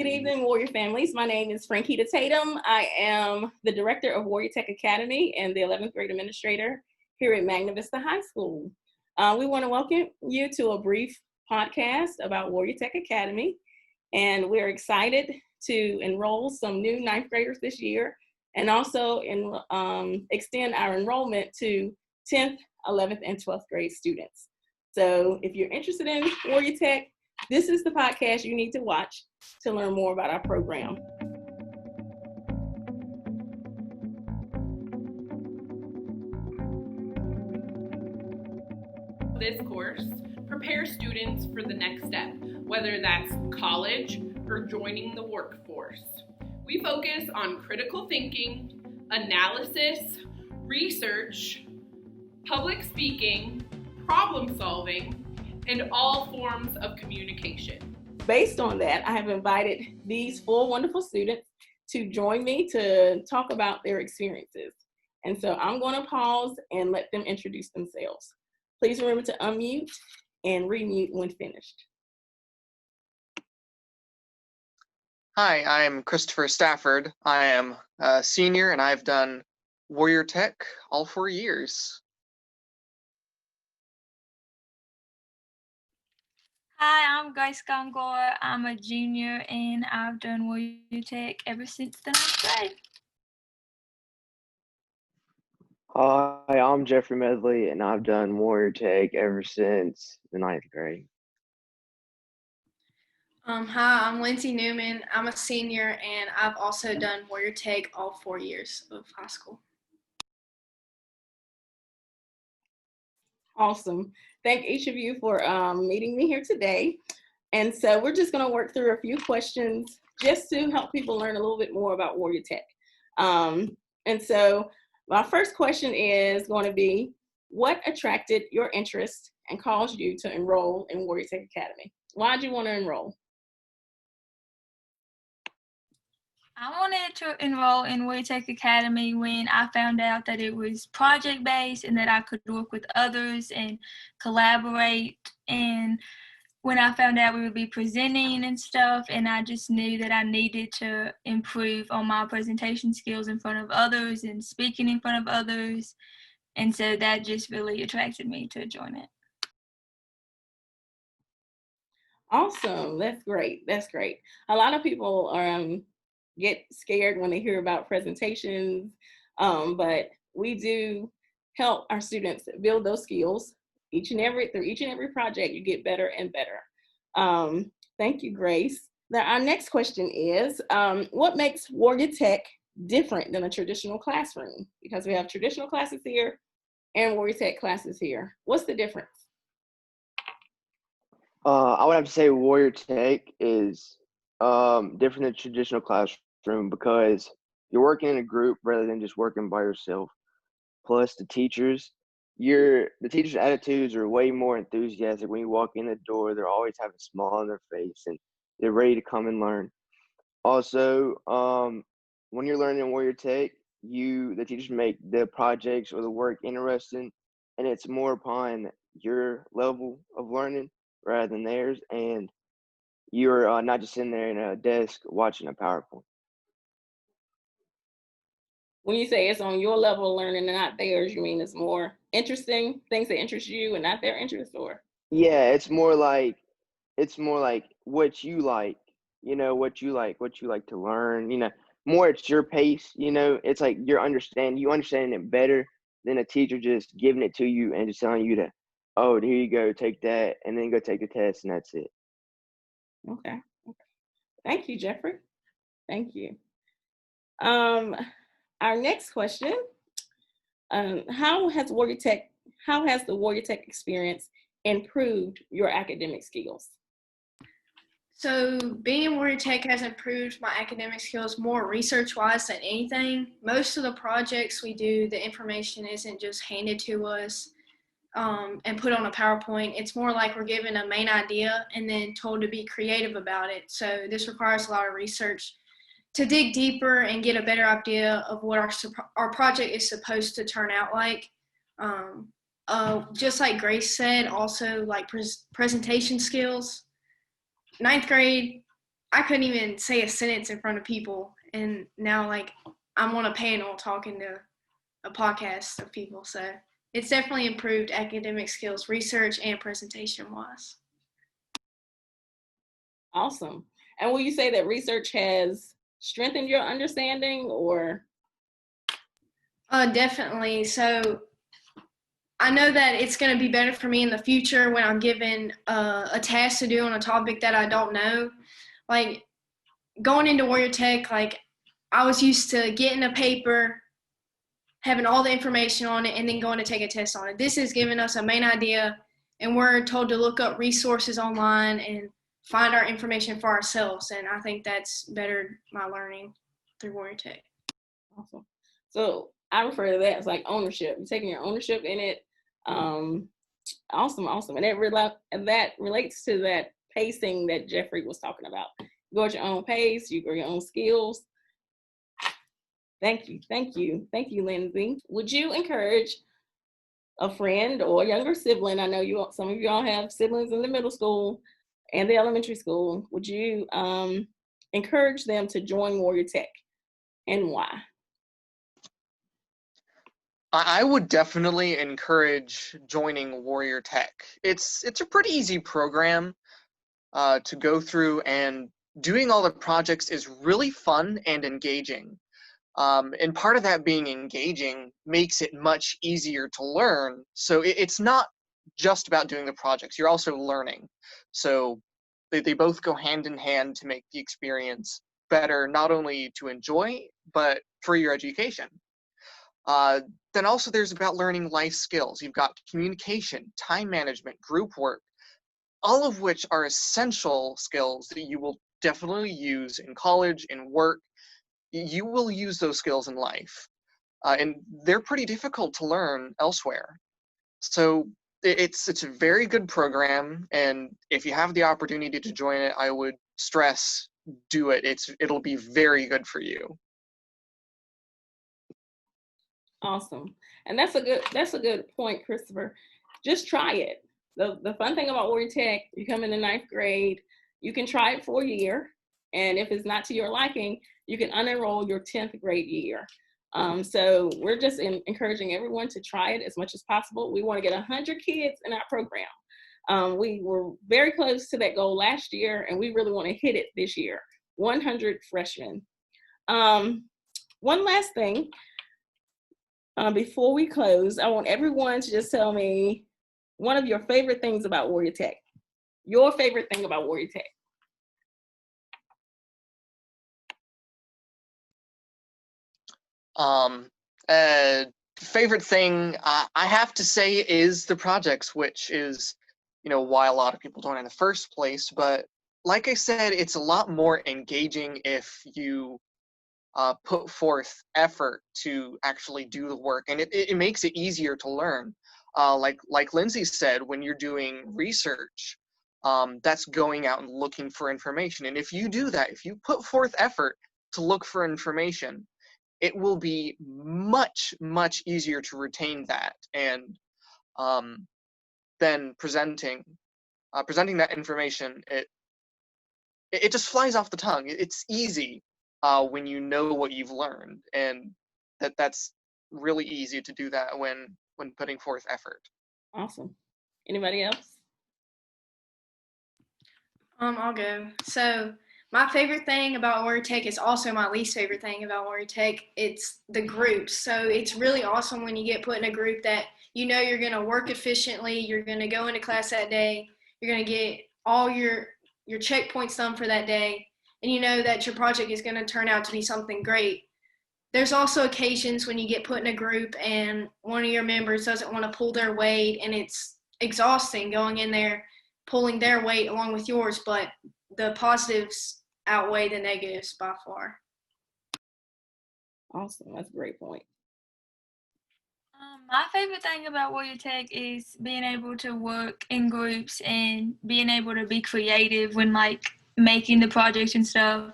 Good evening, Warrior families. My name is Frankita Tatum. I am the director of Warrior Tech Academy and the 11th grade administrator here at Magna Vista High School. We want to welcome you to a brief podcast about Warrior Tech Academy, and we're excited to enroll some new ninth graders this year and also extend our enrollment to 10th, 11th, and 12th grade students. So if you're interested in Warrior Tech, this is the podcast you need to watch to learn more about our program. This course prepares students for the next step, whether that's college or joining the workforce. We focus on critical thinking, analysis, research, public speaking, problem solving, and all forms of communication. Based on that, I have invited these four wonderful students to join me to talk about their experiences. And so I'm going to pause and let them introduce themselves. Please remember to unmute and remute when finished. Hi, I'm Christopher Stafford. I am a senior and I've done Warrior Tech all 4 years. Hi, I'm Grace Gongor. I'm a junior and I've done Warrior Tech ever since the ninth grade. Hi, I'm Jeffrey Medley, and I've done Warrior Tech ever since the ninth grade. Hi, I'm Lindsay Newman. I'm a senior, and I've also done Warrior Tech all 4 years of high school. Awesome. Thank each of you for meeting me here today. And so we're just going to work through a few questions just to help people learn a little bit more about Warrior Tech. And so my first question is going to be, what attracted your interest and caused you to enroll in Warrior Tech Academy? Why did you want to enroll? I wanted to enroll in Warrior Tech Academy when I found out that it was project-based and that I could work with others and collaborate. And when I found out we would be presenting and stuff, and I just knew that I needed to improve on my presentation skills in front of others and speaking in front of others. And so that just really attracted me to join it. Awesome. That's great. That's great. A lot of people get scared when they hear about presentations, but we do help our students build those skills through each and every project. You get better and better. Thank you, Grace. Now, our next question is, what makes Warrior Tech different than a traditional classroom? Because we have traditional classes here and Warrior Tech classes here. What's the difference? I would have to say Warrior Tech is different than traditional classroom because you're working in a group rather than just working by yourself. Plus, the teachers' attitudes are way more enthusiastic. When you walk in the door, they're always having a smile on their face and they're ready to come and learn. Also, when you're learning in Warrior Tech, the teachers make the projects or the work interesting, and it's more upon your level of learning rather than theirs, and you're not just sitting there in a desk watching a PowerPoint. When you say it's on your level of learning and not theirs, you mean it's more interesting, things that interest you and not their interest, or? Yeah, it's more like what you like, what you like to learn, more it's your pace, it's like you understanding it better than a teacher just giving it to you and just telling you to, oh, here you go, take that, and then go take the test, and that's it. Okay. Thank you, Jeffrey. Thank you. Our next question, how has the Warrior Tech experience improved your academic skills? So being in Warrior Tech has improved my academic skills more research-wise than anything. Most of the projects we do, the information isn't just handed to us and put on a PowerPoint. It's more like we're given a main idea and then told to be creative about it. So this requires a lot of research to dig deeper and get a better idea of what our project is supposed to turn out like. Just like Grace said, also like presentation skills. Ninth grade, I couldn't even say a sentence in front of people, and now like I'm on a panel talking to a podcast of people. So it's definitely improved academic skills, research and presentation wise. Awesome. And will you say that research has strengthened your understanding, or? Definitely. So I know that it's going to be better for me in the future when I'm given a task to do on a topic that I don't know. Like going into Warrior Tech, like I was used to getting a paper, having all the information on it, and then going to take a test on it. This is giving us a main idea, and we're told to look up resources online and find our information for ourselves. And I think that's bettered my learning through Warrior Tech. Awesome. So I refer to that as like ownership. You're taking your ownership in it. Awesome. And that relates to that pacing that Jeffrey was talking about. You go at your own pace, you grow your own skills. Thank you, Lindsay. Would you encourage a friend or a younger sibling? I know some of y'all have siblings in the middle school and the elementary school. Would you encourage them to join Warrior Tech, and why? I would definitely encourage joining Warrior Tech. It's a pretty easy program to go through, and doing all the projects is really fun and engaging. And part of that being engaging makes it much easier to learn. So it's not just about doing the projects, you're also learning. So they both go hand in hand to make the experience better, not only to enjoy, but for your education. Then also there's about learning life skills. You've got communication, time management, group work, all of which are essential skills that you will definitely use in college, in work. You will use those skills in life. And they're pretty difficult to learn elsewhere. So it's a very good program, and if you have the opportunity to join it, I would stress do it. It'll be very good for you. Awesome. And that's a good point, Christopher. Just try it. The fun thing about Warrior Tech, you come in the 9th grade, you can try it for a year, and if it's not to your liking, you can unenroll your 10th grade year. So we're just encouraging everyone to try it as much as possible. We want to get 100 kids in our program. We were very close to that goal last year, and we really want to hit it this year. 100 freshmen. One last thing. Before we close, I want everyone to just tell me one of your favorite things about Warrior Tech. Your favorite thing about Warrior Tech. Favorite thing I have to say is the projects, which is, why a lot of people don't in the first place. But like I said, it's a lot more engaging if you put forth effort to actually do the work, and it makes it easier to learn. Like Lindsay said, when you're doing research, that's going out and looking for information. And if you do that, if you put forth effort to look for information, it will be much, much easier to retain that. And then presenting that information, it just flies off the tongue. It's easy when you know what you've learned, and that's really easy to do that when putting forth effort. Awesome. Anybody else? I'll go. So my favorite thing about Warrior Tech is also my least favorite thing about Warrior Tech. It's the groups. So it's really awesome when you get put in a group that you're going to work efficiently, you're going to go into class that day, you're going to get all your checkpoints done for that day, and you know that your project is going to turn out to be something great. There's also occasions when you get put in a group and one of your members doesn't want to pull their weight, and it's exhausting going in there, pulling their weight along with yours, but the positives outweigh the negatives by far. Awesome. That's a great point. My favorite thing about Warrior Tech is being able to work in groups and being able to be creative when making the projects and stuff.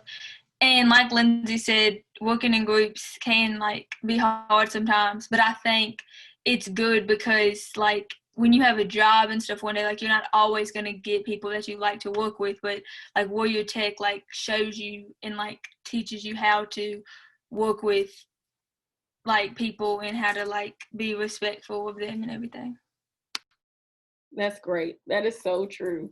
And like Lindsay said, working in groups can be hard sometimes, but I think it's good because when you have a job and stuff one day, like, you're not always going to get people that you like to work with, but like Warrior Tech like shows you and like teaches you how to work with like people and how to like be respectful of them and everything. That's great. That is so true.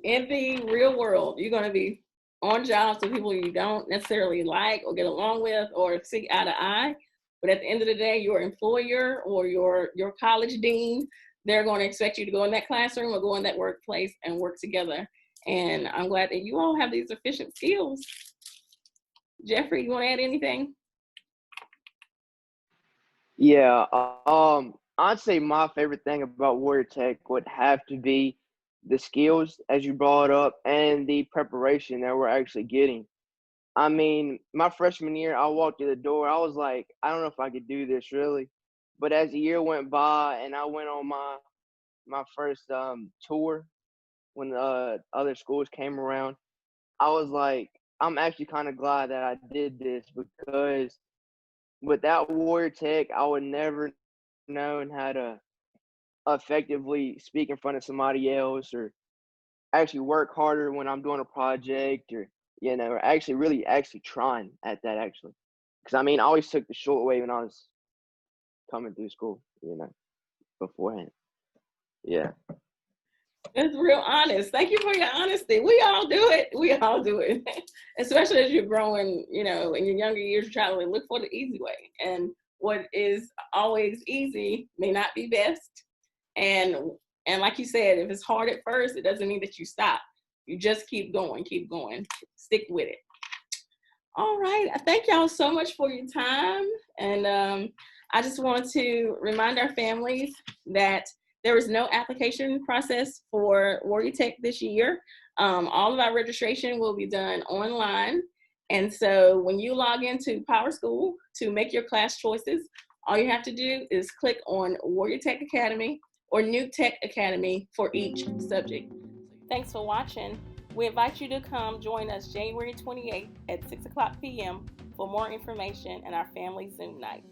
In the real world, you're going to be on jobs with people you don't necessarily like or get along with or see eye to eye. But at the end of the day, your employer or your college dean, they're going to expect you to go in that classroom or go in that workplace and work together. And I'm glad that you all have these efficient skills. Jeffrey, you want to add anything? Yeah, I'd say my favorite thing about Warrior Tech would have to be the skills, as you brought up, and the preparation that we're actually getting. I mean, my freshman year, I walked through the door. I was like, I don't know if I could do this really. But as the year went by and I went on my first tour when the other schools came around, I was like, I'm actually kind of glad that I did this, because without Warrior Tech, I would never known how to effectively speak in front of somebody else, or actually work harder when I'm doing a project, or or actually trying at that actually. Because I mean, I always took the short way when I was coming through school, beforehand. Yeah. That's real honest. Thank you for your honesty. We all do it. We all do it. Especially as you're growing, in your younger years, you're trying to look for the easy way. And what is always easy may not be best. And like you said, if it's hard at first, it doesn't mean that you stop. You just keep going, stick with it. All right. I thank y'all so much for your time. And I just want to remind our families that there is no application process for Warrior Tech this year. All of our registration will be done online. And so when you log into PowerSchool to make your class choices, all you have to do is click on Warrior Tech Academy or New Tech Academy for each subject. Thanks for watching. We invite you to come join us January 28th at 6 o'clock p.m. for more information and our family Zoom night.